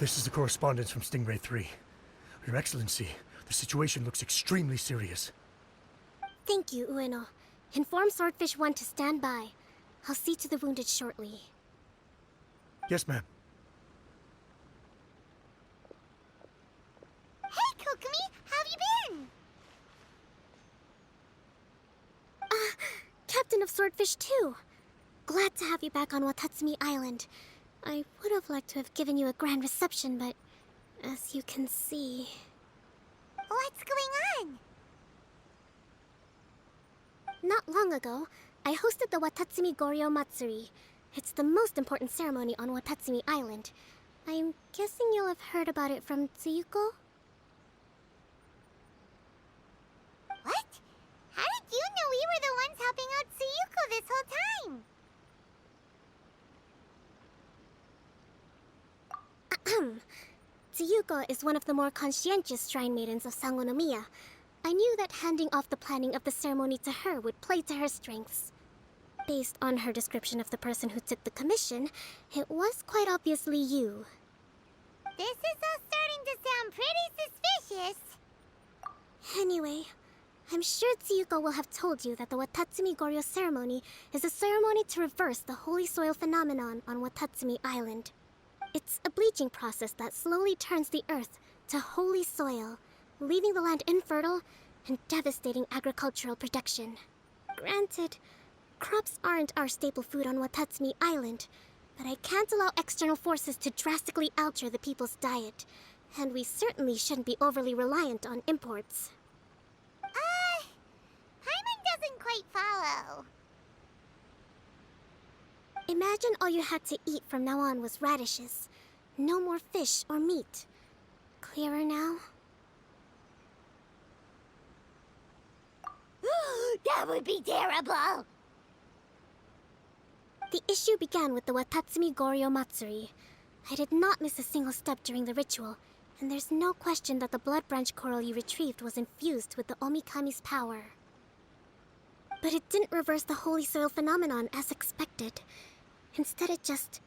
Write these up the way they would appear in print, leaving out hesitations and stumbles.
This is the correspondence from Stingray 3. Your Excellency, the situation looks extremely serious. Thank you, Ueno. Inform Swordfish 1 to stand by. I'll see to the wounded shortly. Yes, ma'am. Hey, Kokomi! How have you been? Captain of Swordfish 2. Glad to have you back on Watatsumi Island. I would have liked to have given you a grand reception, but as you can see... What's going on? Not long ago, I hosted the Watatsumi Goryo Matsuri. It's the most important ceremony on Watatsumi Island. I'm guessing you'll have heard about it from Tsuyuko? What? How did you know we were the ones helping out Tsuyuko this whole time? Tsuyuko is one of the more conscientious shrine maidens of Sangonomiya. I knew that handing off the planning of the ceremony to her would play to her strengths. Based on her description of the person who took the commission, it was quite obviously you. This is all starting to sound pretty suspicious. Anyway, I'm sure Tsuyuko will have told you that the Watatsumi Goryo ceremony is a ceremony to reverse the holy soil phenomenon on Watatsumi Island. It's a bleaching process that slowly turns the earth to holy soil, leaving the land infertile and devastating agricultural production. Granted, crops aren't our staple food on Watatsumi Island, but I can't allow external forces to drastically alter the people's diet, and we certainly shouldn't be overly reliant on imports. Paimon doesn't quite follow. Imagine all you had to eat from now on was radishes. No more fish or meat. Clearer now? That would be terrible! The issue began with the Watatsumi Goryo Matsuri. I did not miss a single step during the ritual, and there's no question that the blood branch coral you retrieved was infused with the Omikami's power. But it didn't reverse the holy soil phenomenon as expected. Instead, it just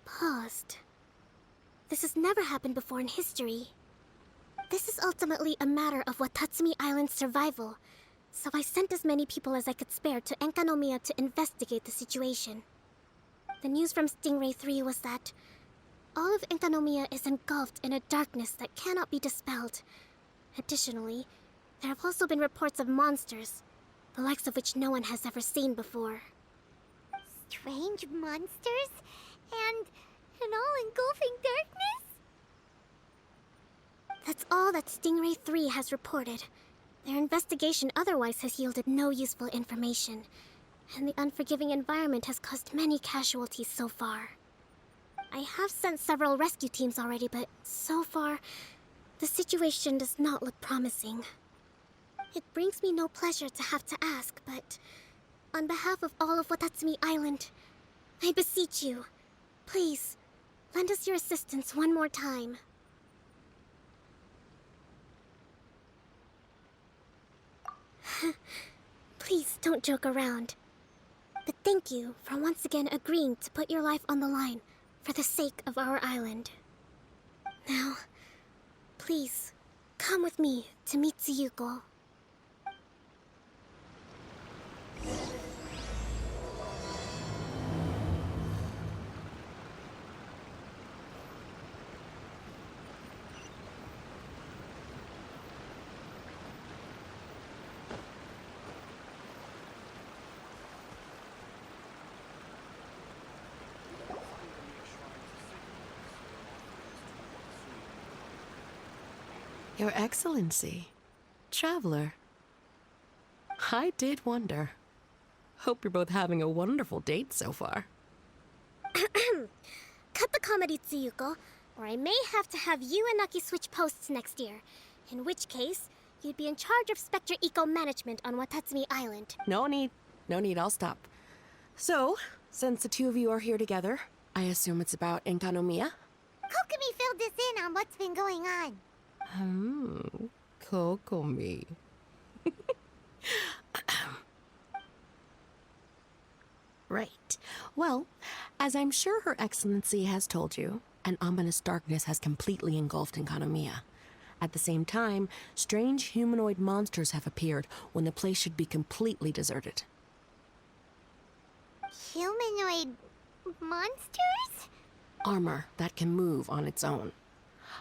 paused. This has never happened before in history. This is ultimately a matter of Watatsumi Island's survival, so I sent as many people as I could spare to Enkanomiya to investigate the situation. The news from Stingray 3 was that all of Enkanomiya is engulfed in a darkness that cannot be dispelled. Additionally, there have also been reports of monsters, the likes of which no one has ever seen before. Strange monsters? And an all-engulfing darkness? That's all that Stingray 3 has reported. Their investigation otherwise has yielded no useful information, and the unforgiving environment has caused many casualties so far. I have sent several rescue teams already, but so far, the situation does not look promising. It brings me no pleasure to have to ask, but on behalf of all of Watatsumi Island, I beseech you, please, lend us your assistance one more time. Please don't joke around. But thank you for once again agreeing to put your life on the line for the sake of our island. Now, please, come with me to meet Tsuyuko. Your Excellency, Traveler. I did wonder. Hope you're both having a wonderful date so far. Cut the comedy, Tsuyuko, or I may have to have you and Naki switch posts next year. In which case, you'd be in charge of Spectre Eco Management on Watatsumi Island. No need, I'll stop. So, since the two of you are here together, I assume it's about Enkanomiya? Kokomi filled us in on what's been going on. Kokomi. Right. Well, as I'm sure Her Excellency has told you, An ominous darkness has completely engulfed Enkanomiya. At the same time, strange humanoid monsters have appeared when the place should be completely deserted. Humanoid monsters? Armor that can move on its own.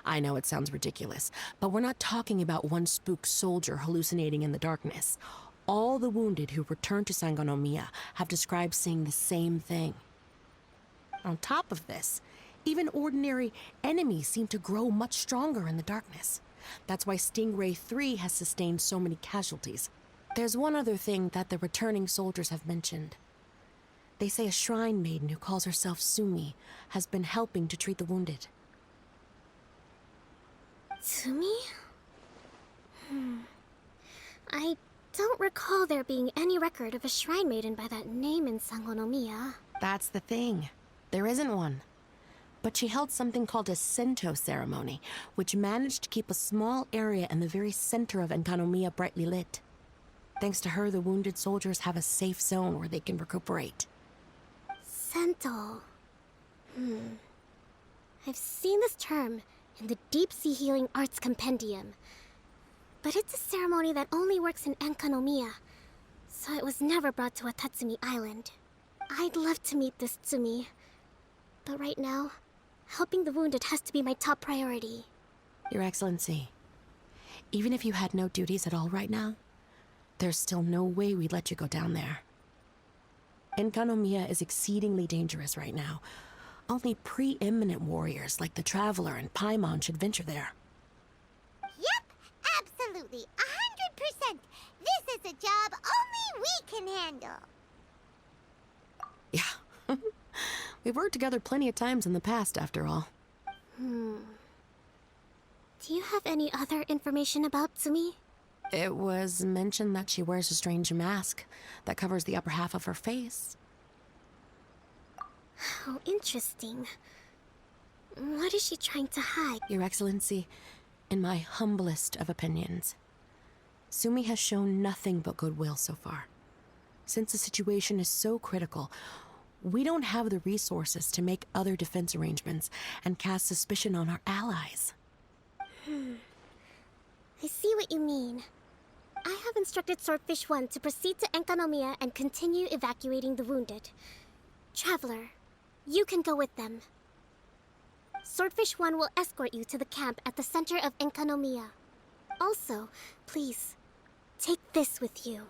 I know it sounds ridiculous, but we're not talking about one spook soldier hallucinating in the darkness. All the wounded who returned to Sangonomiya have described seeing the same thing. On top of this, even ordinary enemies seem to grow much stronger in the darkness. That's why Stingray 3 has sustained so many casualties. There's one other thing that the returning soldiers have mentioned. They say a shrine maiden who calls herself Sumi has been helping to treat the wounded. Tsumi? I don't recall there being any record of a shrine maiden by that name in Sangonomiya. That's the thing. There isn't one. But she held something called a Sento ceremony, which managed to keep a small area in the very center of Enkanomiya brightly lit. Thanks to her, the wounded soldiers have a safe zone where they can recuperate. Sento. I've seen this term in the Deep Sea Healing Arts Compendium. But it's a ceremony that only works in Enkanomiya, so it was never brought to Watatsumi Island. I'd love to meet this Tsumi, but right now, helping the wounded has to be my top priority. Your Excellency, even if you had no duties at all right now, there's still no way we'd let you go down there. Enkanomiya is exceedingly dangerous right now. Only preeminent warriors like the Traveler and Paimon should venture there. Yep, absolutely, 100%. This is a job only we can handle. Yeah. We've worked together plenty of times in the past, after all. Do you have any other information about Tsumi? It was mentioned that she wears a strange mask that covers the upper half of her face. How interesting. What is she trying to hide? Your Excellency, in my humblest of opinions, Sumi has shown nothing but goodwill so far. Since the situation is so critical, we don't have the resources to make other defense arrangements and cast suspicion on our allies. I see what you mean. I have instructed Swordfish 1 to proceed to Enkanomiya and continue evacuating the wounded. Traveler, you can go with them. Swordfish 1 will escort you to the camp at the center of Enkanomiya. Also, please, take this with you.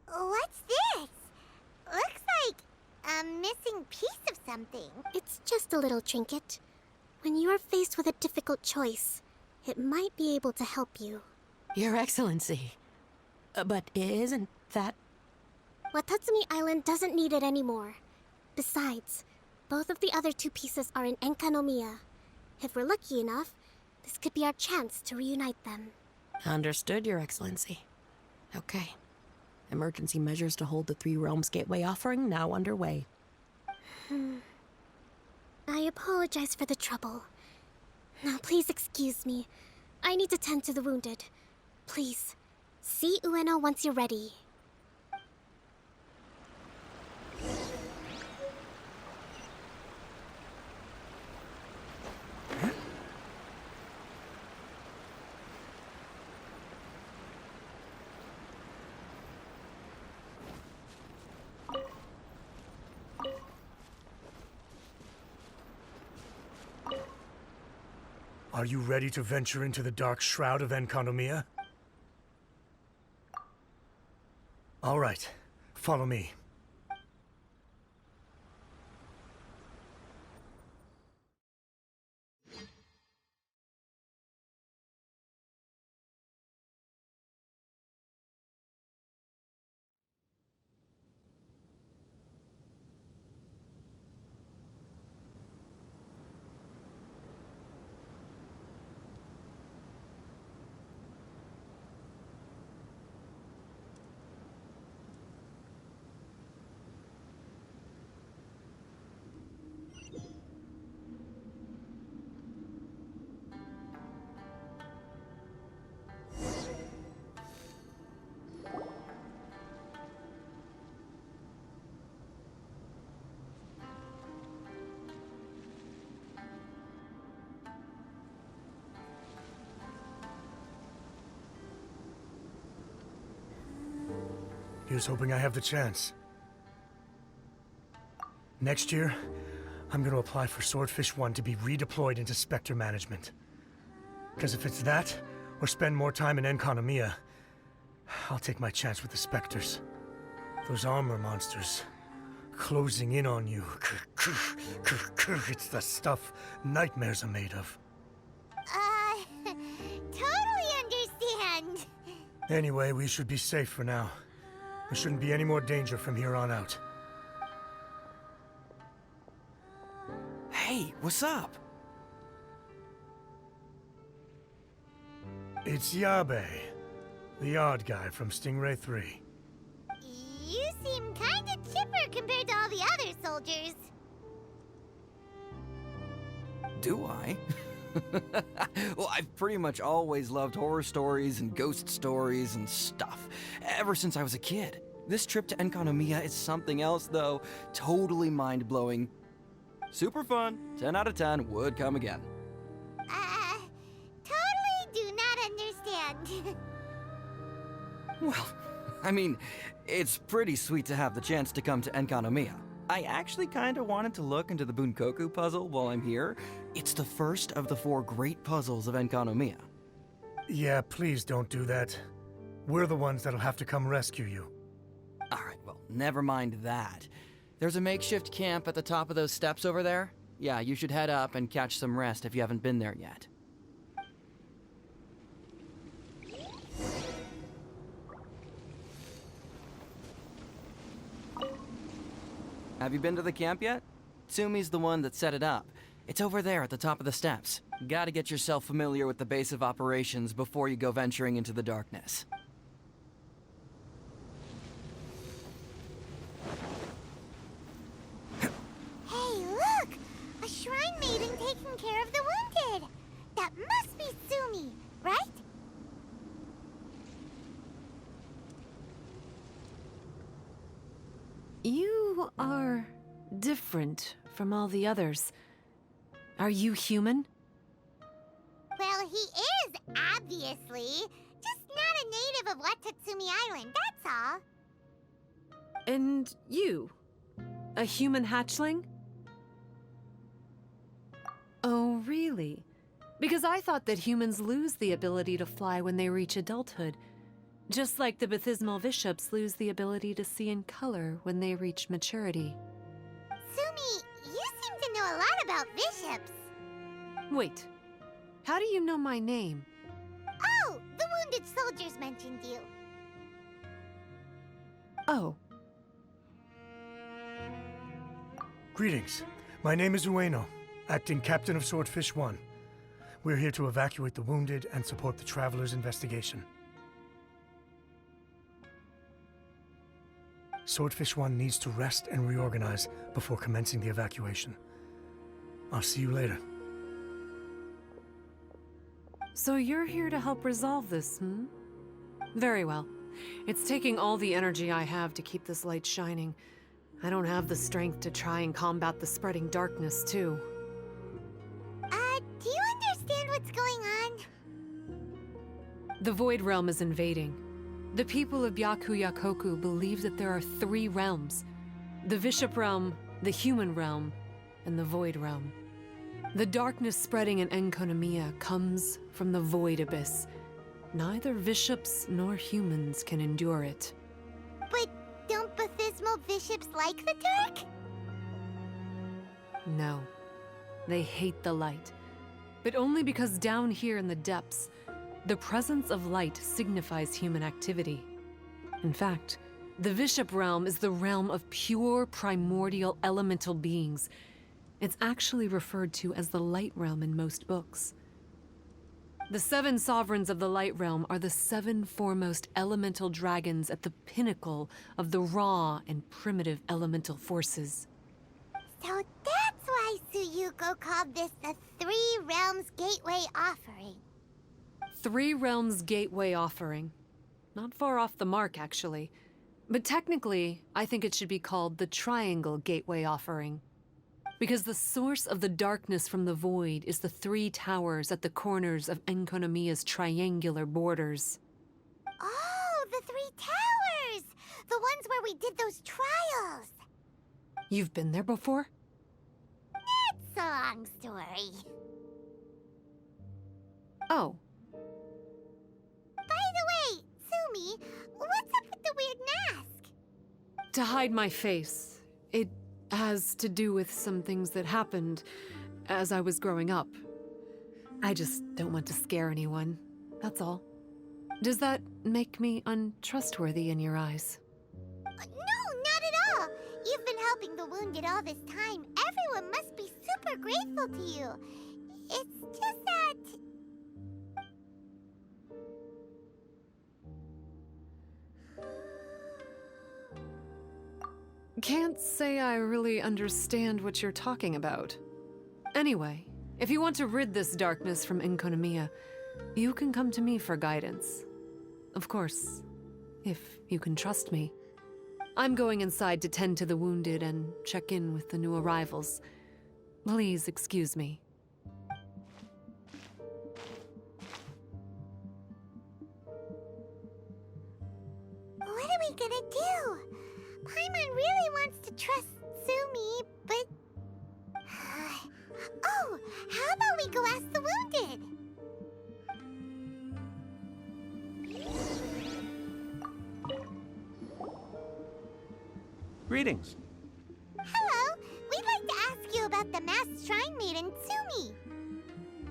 What's this? Looks like a missing piece of something. It's just a little trinket. When you are faced with a difficult choice, it might be able to help you. Your Excellency. But isn't that... Watatsumi Island doesn't need it anymore. Besides, both of the other two pieces are in Enkanomiya. If we're lucky enough, this could be our chance to reunite them. Understood, Your Excellency. Okay. Emergency measures to hold the Three Realms Gateway offering now underway. I apologize for the trouble. Now please excuse me. I need to tend to the wounded. Please, see Ueno once you're ready. Are you ready to venture into the dark shroud of Enkanomiya? All right, follow me. Here's hoping I have the chance. Next year, I'm gonna apply for Swordfish 1 to be redeployed into Spectre management. Because if it's that, or spend more time in Enconomia, I'll take my chance with the Spectres. Those armor monsters, closing in on you. It's the stuff nightmares are made of. Totally understand. Anyway, we should be safe for now. There shouldn't be any more danger from here on out. Hey, what's up? It's Yabe, the odd guy from Stingray 3. You seem kinda chipper compared to all the other soldiers. Do I? Well, I've pretty much always loved horror stories and ghost stories and stuff, ever since I was a kid. This trip to Enconomia is something else, though. Totally mind-blowing. Super fun. 10 out of 10 would come again. Totally do not understand. Well, I mean, it's pretty sweet to have the chance to come to Enconomia. I actually kinda wanted to look into the Bunkoku puzzle while I'm here. It's the first of the 4 great puzzles of Enconomia. Yeah, please don't do that. We're the ones that'll have to come rescue you. Alright, well, never mind that. There's a makeshift camp at the top of those steps over there. Yeah, you should head up and catch some rest if you haven't been there yet. Have you been to the camp yet? Tsumi's the one that set it up. It's over there at the top of the steps. Gotta get yourself familiar with the base of operations before you go venturing into the darkness. Hey, look! A shrine maiden taking care of the wounded! That must be Sumi, right? You are different from all the others. Are you human? Well, he is, obviously. Just not a native of Watatsumi Island, that's all. And you? A human hatchling? Oh, really? Because I thought that humans lose the ability to fly when they reach adulthood. Just like the baptismal bishops lose the ability to see in color when they reach maturity. Sumi, you seem to know a lot about bishops. Wait, how do you know my name? Oh, the wounded soldiers mentioned you. Oh, Greetings. My name is Ueno, acting captain of Swordfish 1. We're here to evacuate the wounded and support the traveler's investigation. Swordfish 1 needs to rest and reorganize before commencing the evacuation. I'll see you later. so you're here to help resolve this, hmm? Very well. It's taking all the energy I have to keep this light shining. I don't have the strength to try and combat the spreading darkness, too. Do you understand what's going on? The Void Realm is invading. The people of Byakuyakoku believe that there are 3 realms. The Bishop Realm, the Human Realm, and the Void Realm. The darkness spreading in Enconomia comes from the Void Abyss. Neither bishops nor humans can endure it. But don't baptismal bishops like the dark? No. They hate the light. But only because down here in the depths, the presence of light signifies human activity. In fact, the Bishop Realm is the realm of pure primordial elemental beings. It's actually referred to as the Light Realm in most books. The 7 sovereigns of the Light Realm are the 7 foremost elemental dragons at the pinnacle of the raw and primitive elemental forces. So that's why Suyuko called this the 3 Realms Gateway Offering. 3 Realms Gateway Offering. Not far off the mark, actually. But technically, I think it should be called the Triangle Gateway Offering. Because the source of the darkness from the void is the 3 towers at the corners of Enconomia's triangular borders. Oh, the 3 towers! The You've been there before? It's a long story. Oh, By the way, Sumi, what's up with the weird mask? to hide my face. It has to do with some things that happened as I was growing up. I just don't want to scare anyone, that's all. Does that make me untrustworthy in your eyes? No, not at all. You've been helping the wounded all this time. Everyone must be super grateful to you. It's just that... Can't say I really understand what you're talking about. Anyway, if you want to rid this darkness from Enkonomiya, you can come to me for guidance. Of course, if you can trust me. I'm going inside to tend to the wounded and check in with the new arrivals. Please excuse me. What are we gonna do? Paimon really wants to trust Sumi, but... Oh, how about we go ask the wounded? Greetings. Hello, we'd like to ask you about the masked shrine maiden, Sumi.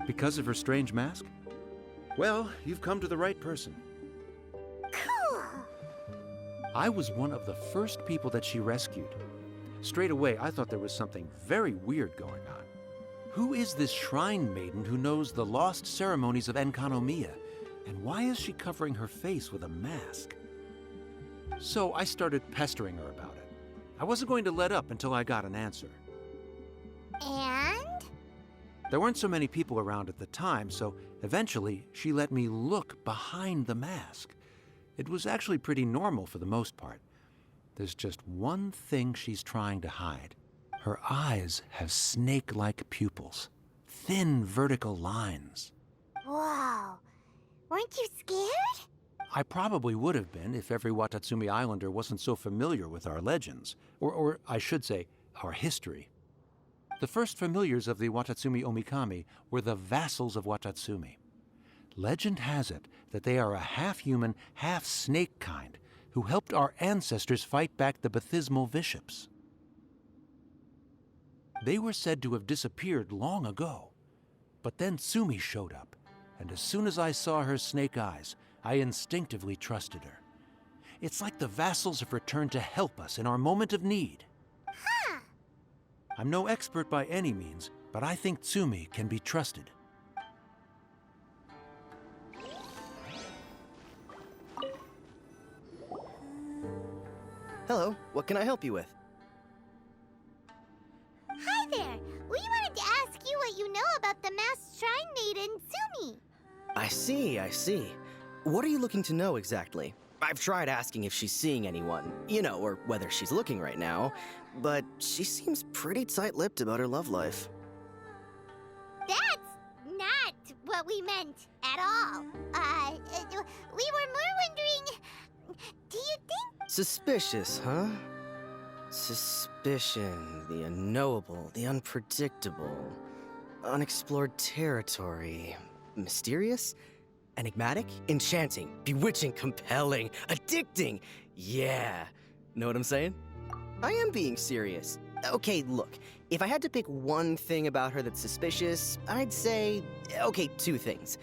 Because of her strange mask? Well, you've come to the right person. Cool. I was one of the first people that she rescued. Straight away, I thought there was something very weird going on. Who is this shrine maiden who knows the lost ceremonies of Enkanomiya? And why is she covering her face with a mask? So I started pestering her about it. I wasn't going to let up until I got an answer. And? There weren't so many people around at the time, so eventually she let me look behind the mask. It was actually pretty normal for the most part. There's just one thing she's trying to hide. Her eyes have snake-like pupils, thin vertical lines. Whoa. Weren't you scared? I probably would have been if every Watatsumi Islander wasn't so familiar with our legends, or I should say, our history. The first familiars of the Watatsumi Omikami were the vassals of Watatsumi. Legend has it that they are a half-human, half-snake kind who helped our ancestors fight back the Bathismal Bishops. They were said to have disappeared long ago, but then Sumi showed up, and as soon as I saw her snake eyes, I instinctively trusted her. It's like the vassals have returned to help us in our moment of need. Huh. I'm no expert by any means, but I think Tsumi can be trusted. Hello, what can I help you with? Hi there. We wanted to ask you what you know about the masked shrine maiden, Sumi. I see. What are you looking to know exactly? I've tried asking if she's seeing anyone, or whether she's looking right now, but she seems pretty tight-lipped about her love life. That's not what we meant at all. We were more wondering, do you think... Suspicious, huh? Suspicion, the unknowable, the unpredictable, unexplored territory. Mysterious? Enigmatic? Enchanting, bewitching, compelling, addicting. Yeah. Know what I'm saying? I am being serious. Okay, look, if I had to pick one thing about her that's suspicious, I'd say, two things.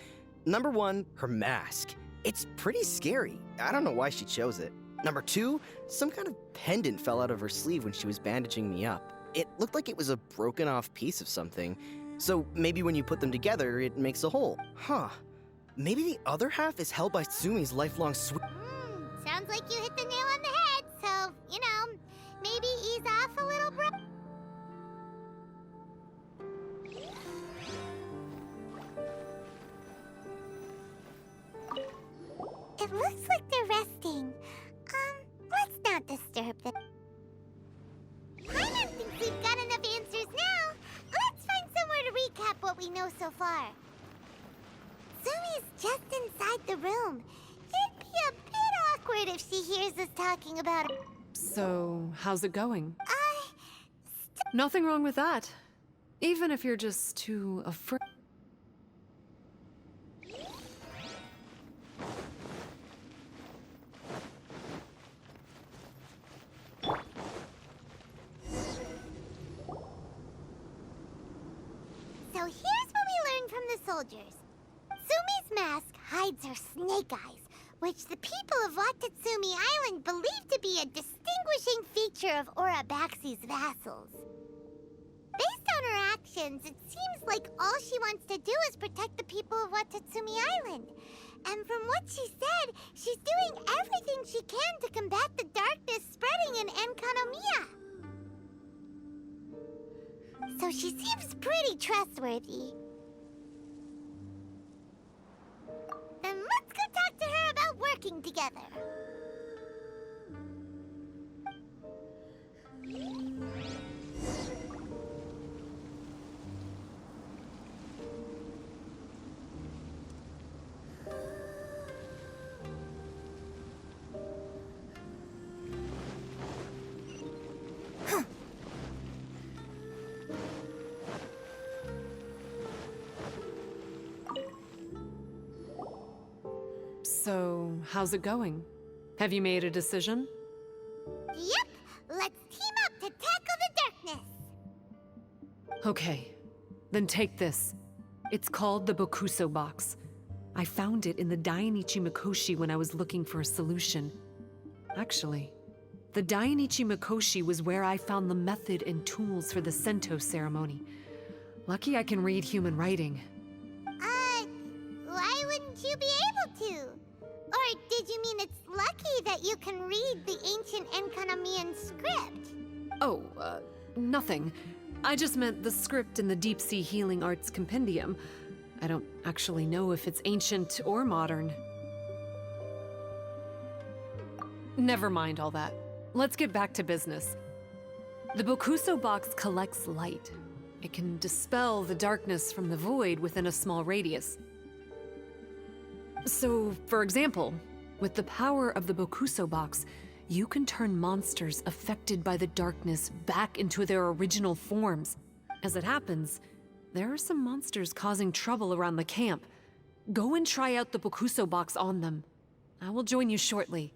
Number one, her mask. It's pretty scary. I don't know why she chose it. Number two, some kind of pendant fell out of her sleeve when she was bandaging me up. It looked like it was a broken off piece of something. So maybe when you put them together, it makes a whole. Huh. Maybe the other half is held by Sumi's lifelong Sounds like you hit the nail on the head, so, maybe ease off a little, bro. It looks like they're resting. Let's not disturb them. Paimon thinks we've got enough answers now. Let's find somewhere to recap what we know so far. Sumi's just inside the room. It'd be a bit awkward if she hears us talking about it. So, how's it going? Nothing wrong with that. Even if you're just too afraid. So here's what we learned from the soldiers. Sumi's mask hides her snake eyes, which the people of Watatsumi Island believe to be a distinguishing feature of Orabaxi's vassals. Based on her actions, it seems like all she wants to do is protect the people of Watatsumi Island. And from what she said, she's doing everything she can to combat the darkness spreading in Enkanomiya. So she seems pretty trustworthy. Then let's go talk to her about working together. So, how's it going? Have you made a decision? Yep, let's team up to tackle the darkness. Okay, then take this. It's called the Bokuso box. I found it in the Dainichi Mikoshi when I was looking for a solution. Actually, the Dainichi Mikoshi was where I found the method and tools for the Sento ceremony. Lucky I can read human writing. Why wouldn't you be able to? Or did you mean it's lucky that you can read the ancient Enkanamian script? Oh, nothing. I just meant the script in the Deep Sea Healing Arts Compendium. I don't actually know if it's ancient or modern. Never mind all that. Let's get back to business. The Bokuso box collects light. It can dispel the darkness from the void within a small radius. So, for example, with the power of the Bokuso box, you can turn monsters affected by the darkness back into their original forms. As it happens, there are some monsters causing trouble around the camp. Go and try out the Bokuso box on them. I will join you shortly.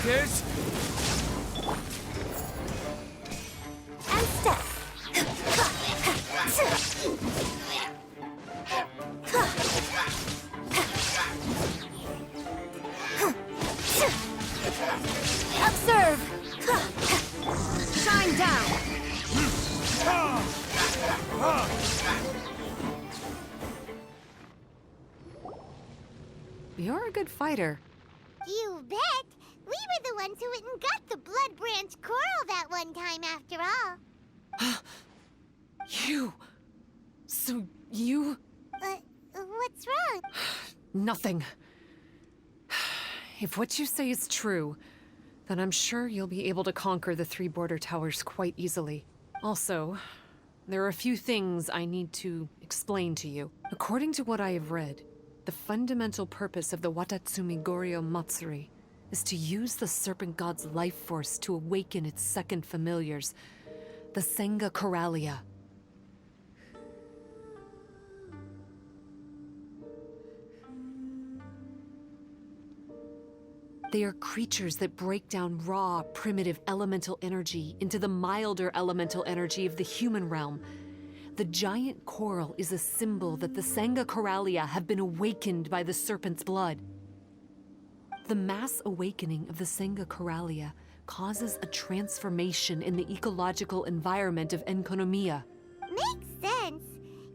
Kiss? And step. Observe. Shine down. You're a good fighter. You bet. We were the ones who went and got the Blood Branch Coral that one time, after all. You... So you... What's wrong? Nothing. If what you say is true, then I'm sure you'll be able to conquer the 3 border towers quite easily. Also, there are a few things I need to explain to you. According to what I have read, the fundamental purpose of the Watatsumi Goryo Matsuri is to use the Serpent God's life force to awaken its second familiars, the Senga Coralia. They are creatures that break down raw, primitive elemental energy into the milder elemental energy of the human realm The giant coral is a symbol that the Sangha Coralia have been awakened by the serpent's blood. The mass awakening of the Sangha Coralia causes a transformation in the ecological environment of Enkonomiya. Makes sense.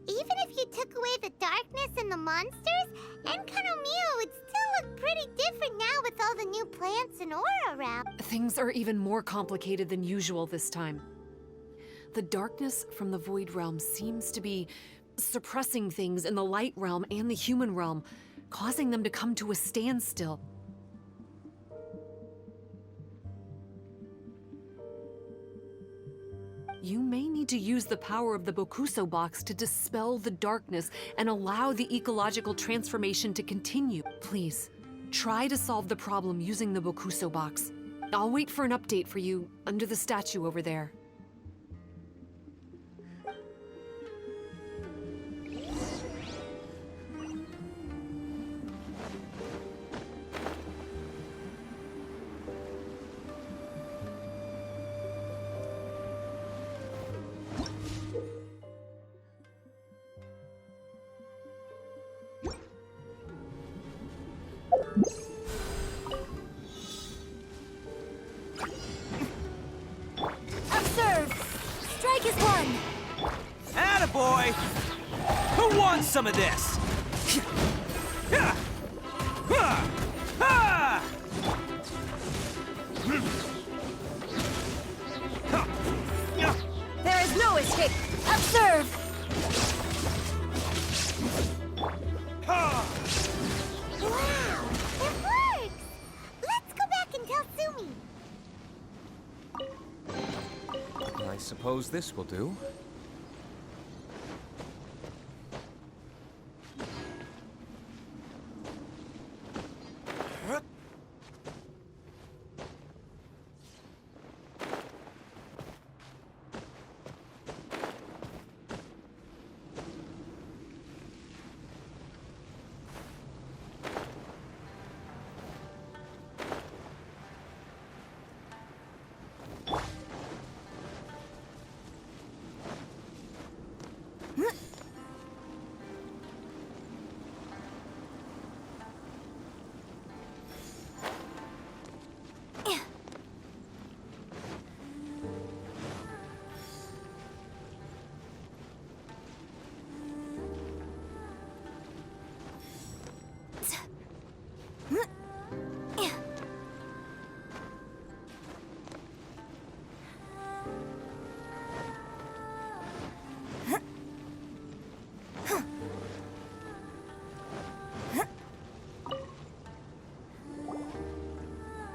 Even if you took away the darkness and the monsters, Enkonomiya would still look pretty different now with all the new plants and aura around. Things are even more complicated than usual this time. The darkness from the Void Realm seems to be suppressing things in the Light Realm and the Human Realm, causing them to come to a standstill. You may need to use the power of the Bokuso box to dispel the darkness and allow the ecological transformation to continue. Please, try to solve the problem using the Bokuso box. I'll wait for an update for you under the statue over there. Observe! Strike is one! Attaboy! Who wants some of this? There is no escape! Observe! Wow! It works! Let's go back and tell Sumi. I suppose this will do.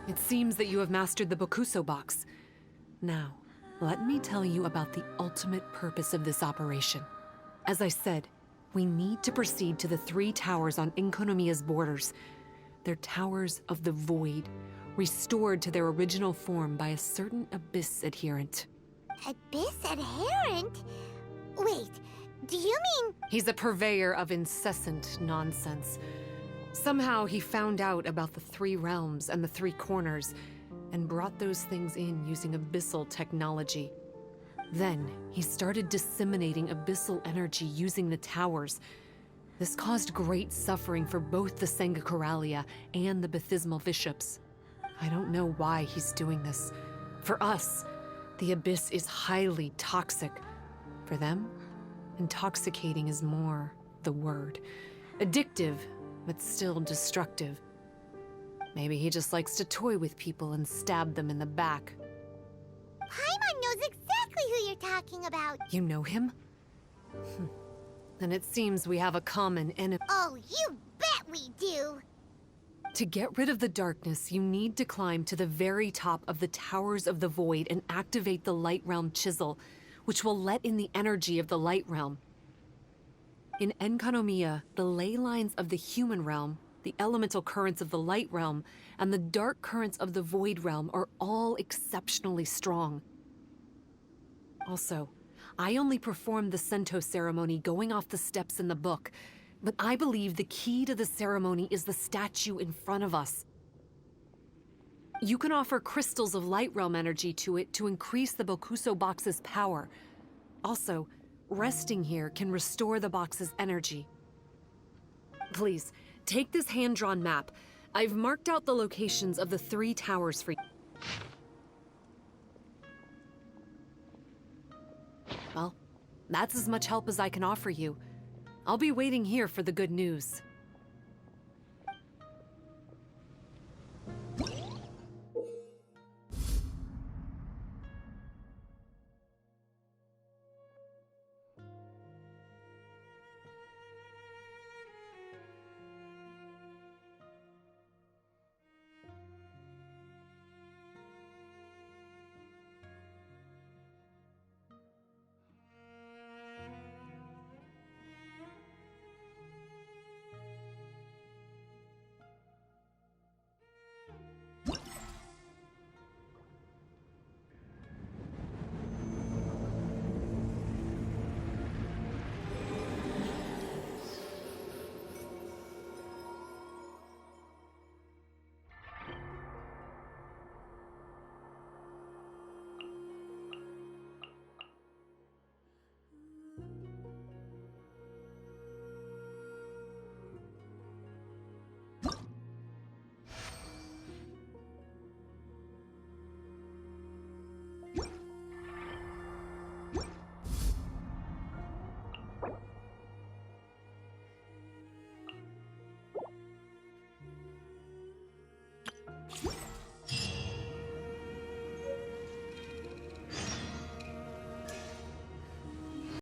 It seems that you have mastered the Bokuso box. Now, let me tell you about the ultimate purpose of this operation. As I said, we need to proceed to the 3 towers on Enkonomiya's borders. They're towers of the void, restored to their original form by a certain Abyss adherent. Abyss adherent? Wait, do you mean... He's a purveyor of incessant nonsense. Somehow he found out about the 3 realms and the 3 corners, and brought those things in using abyssal technology. Then, he started disseminating abyssal energy using the towers. This caused great suffering for both the Sangha Coralia and the Baptismal Bishops. I don't know why he's doing this. For us, the Abyss is highly toxic. For them, intoxicating is more the word. Addictive, but still destructive. Maybe he just likes to toy with people and stab them in the back. Paimon knows exactly who you're talking about. You know him? Then it seems we have a common enemy. Oh, you bet we do. To get rid of the darkness, you need to climb to the very top of the Towers of the Void and activate the Light Realm Chisel, which will let in the energy of the Light Realm. In Enkonomiya, the ley lines of the Human Realm, the elemental currents of the Light Realm, and the dark currents of the Void Realm are all exceptionally strong. Also, I only performed the Sento ceremony going off the steps in the book, but I believe the key to the ceremony is the statue in front of us. You can offer crystals of Light Realm energy to it to increase the Bokuso box's power. Also, resting here can restore the box's energy. Please, take this hand-drawn map. I've marked out the locations of the 3 towers for you. Well, that's as much help as I can offer you. I'll be waiting here for the good news.